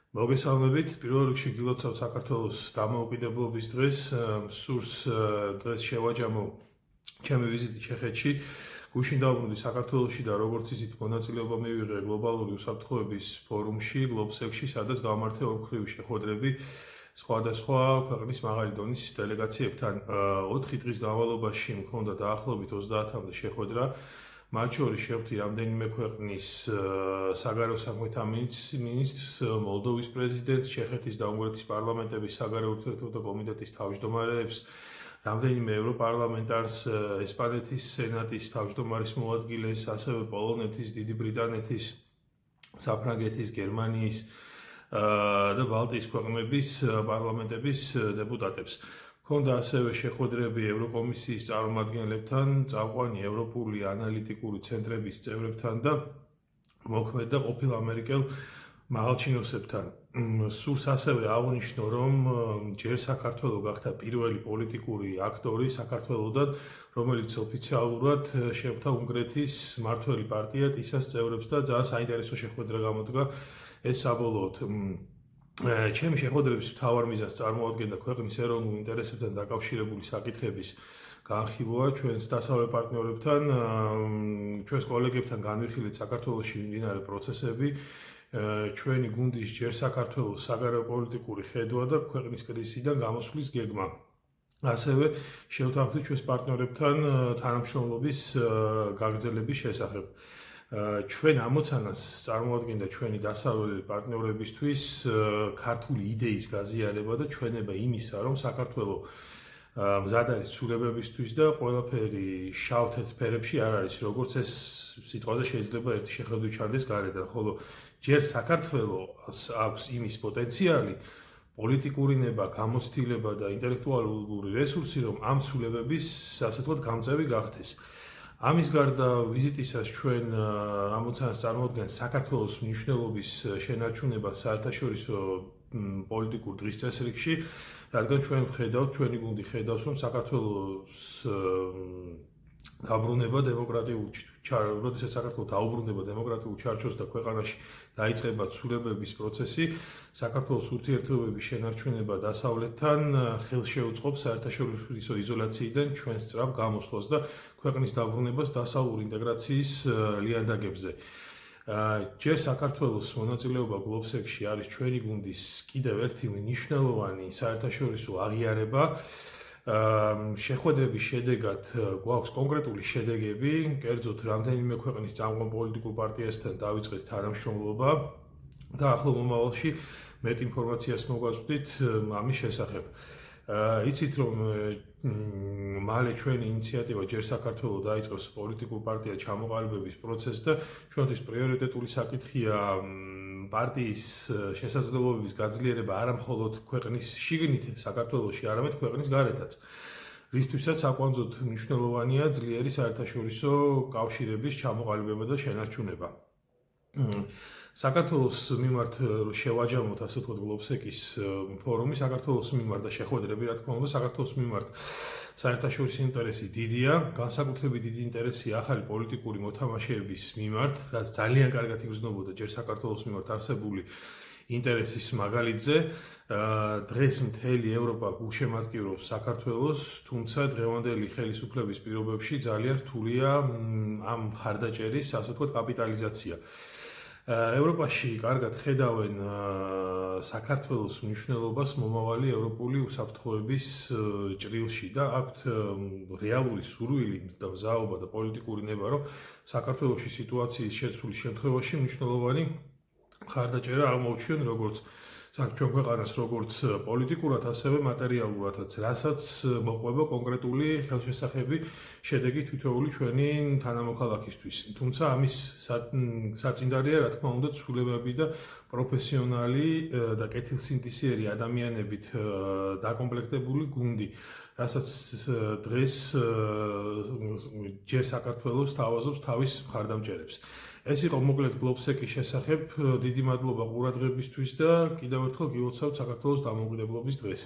მოგესალმებით, პირველ რიგში გილოცავთ საქართველოს დამოუკიდებლობის დღეს, სურს დღეს შევაჯამო ჩემი ვიზიტი ჩეხეთში. გუშინ დავბრუნდი საქართველოში და როგორც იცით, მონაწილეობა მივიღე გლობალური უსაფრთხოების ფორუმში, GLOBSEC-ში, სადაც გამართა ორმხრივი შეხვედრები სხვადასხვა ქვეყნის მაღალი დონის დელეგაციებთან. 4 დღის განმავლობაში მქონდა დაახლოებით 30-მდე შეხვედრა. მათ შორის შევხვდი რამდენიმე ქვეყნის საგარეო საქმეთა მინისტრს, მოლდოვის პრეზიდენტს, ჩეხეთის და უნგრეთის პარლამენტების საგარეო ურთიერთობათა კომიტეტის თავმჯდომარეებს, რამდენიმე ევროპარლამენტარს, ესპანეთის სენატის თავმჯდომარის მოადგილეს, ასევე პოლონეთის, დიდი ბრიტანეთის, საფრანგეთის, გერმანიის და ბალტიის ქვეყნების პარლამენტების დეპუტატებს. Ქონდა ასევე შეხვედრები ევროკომისიის წარმომადგენლებთან, წამყვანი ევროპული ანალიტიკური ცენტრების წევრებთან და მოქმედ და ყოფილ ამერიკელ მაღალჩინოსებთან. სურს ასევე აღვნიშნო, რომ ჯერ საქართველო გახდა პირველი პოლიტიკური აქტორი საქართველოდან, რომელიც ოფიციალურად შეხვდა უნგრეთის მმართველი პარტია TISA-ს წევრებს და ძალიან საინტერესო შეხვედრა გამოდგა ეს საბოლოოდ. ჩემი შეხვედრების მთავარ მიზანს წარმოადგენდა ქვეყნის ეროვნულ ინტერესებთან დაკავშირებული საკითხების განხილვა ჩვენს დასავლეთ პარტნიორებთან, ჩვენს კოლეგებთან განვიხილეთ საქართველოში მიმდინარე პროცესები, ჩვენი გუნდის ჯერ საქართველოს საგარეო პოლიტიკური ხედვა და ქვეყნის კრიზისიდან გამოსვლის გეგმა. ასევე შევთანხმდით ჩვენს პარტნიორებთან თანამშრომლობის გაგრძელების შესახებ. ჩვენ ამოცანას წარმოადგენდა ჩვენი დასავლელი პარტნიორებისთვის ქართული იდეის გაზიარება და ჩვენება იმისა, რომ საქართველო მზად არის ცვლილებებისთვის და ყველაფერი შავ-თეთრ ფერებში არ არის, როგორც ეს სიტყვაზე შეიძლება ერთი შეხედვით ჩანდეს გარედან, ხოლო ჯერ საქართველოს აქვს იმის პოტენციალი, პოლიტიკური ნება, გამოცდილება და ინტელექტუალური რესურსი, რომ ამ ცვლილებების ასე ვთქვათ გამწევი გახდეს. ამის გარდა ვიზიტისას ჩვენ ამოცანას წარმოადგენს საქართველოს მნიშვნელობის შენარჩუნება საერთაშორისო პოლიტიკურ დღის წესრიგში, რადგან ჩვენ ვხედავთ, ჩვენი გუნდი ხედავს, რომ საქართველოს დაბრუნება როდესაც საქართველო დაუბრუნდება დემოკრატიულ ჩარჩოს და ქვეყანაში დაიწყება ცვლილებების პროცესი, საქართველოს ურთიერთობების შენარჩუნება დასავლეთთან ხელშეუწყობს საერთაშორისო იზოლაციიდან ჩვენს სწრაფ გამოსვლას და ქვეყნის დაბრუნებას დასავლური ინტეგრაციის ლიანდაგებზე. ჯერ საქართველოს მონაწილეობა GLOBSEC-ში არის ჩვენი გუნდის კიდევ ერთი მნიშვნელოვანი საერთაშორისო აღიარება. შეხვედრების შედეგად გვაქვს კონკრეტული შედეგები, კერძოდ რამდენიმე ქვეყნის წამყვან პოლიტიკურ პარტიასთან დავიწყეთ თანამშრომლობა და ახლო მომავალში მეტ ინფორმაციას მოგვაწვდით ამის შესახებ. იცით, რომ მალე ჩვენი ინიციატივა ჯერ საქართველო დაიწყებს პოლიტიკურ პარტია ჩამოყალიბების პროცესს და ჩვენთვის პრიორიტეტული საკითხია პარტიის შესაძლებლობების გაძლიერება არა მხოლოდ ქვეყნის შიგნით საქართველოში, არამედ ქვეყნის გარეთაც. რისთვისაც საკვანძოდ მნიშვნელოვანია ძლიერი საერთაშორისო კავშირების ჩამოყალიბება და შენარჩუნება. საქართველოს მიმართ შევაჯამოთ ასე ვთქვათ GLOBSEC-ის ფორუმი, საქართველოს მიმართ და შეხვედრები, რა თქმა უნდა, საქართველოს მიმართ საერთაშორისო ინტერესი დიდია, განსაკუთრებით დიდი ინტერესია ახალი პოლიტიკური მოთამაშეების მიმართ, რაც ძალიან კარგად იგრძნობოდა ჯერ საქართველოს მიმართ არსებული ინტერესის მაგალითზე. დღეს მთელი ევროპა გულშემატკივრობს საქართველოს, თუმცა დღევანდელი ხელისუფლების პირობებში ძალიან რთულია ამ მხარდაჭერის, ასე ვთქვათ, კაპიტალიზაცია. ევროპაში კარგად ხედავენ საქართველოს მნიშვნელობას მომავალი ევროპული უსაფრთხოების ჭრილში და აქვთ რეალური სურვილი და მზაობა და პოლიტიკური ნება, რომ საქართველოში სიტუაციის შეცვლის შემთხვევაში მნიშვნელოვანი მხარდაჭერა აღმოუჩიონ როგორც ჩვენ ქვეყანას როგორც პოლიტიკურად, ასევე მატერიალურადაც, რასაც მოყვება კონკრეტული ხელშესახები შედეგი თითოეული ჩვენი თანამოქალაქისთვის. თუმცა ამის საწინდარია, რა თქმა უნდა, ცვლილებები და პროფესიონალი და კეთილსინდისიერი ადამიანებით დაკომპლექტებული გუნდი, რასაც დღეს ჯერ საქართველოს თავაზობს თავის მხარდამჭერებს. ეს იყო მოკლედ GLOBSEC-ის შესახებ. დიდი მადლობა ყურადღებისთვის და კიდევ ერთხელ გილოცავთ საქართველოს დამოუკიდებლობის დღეს.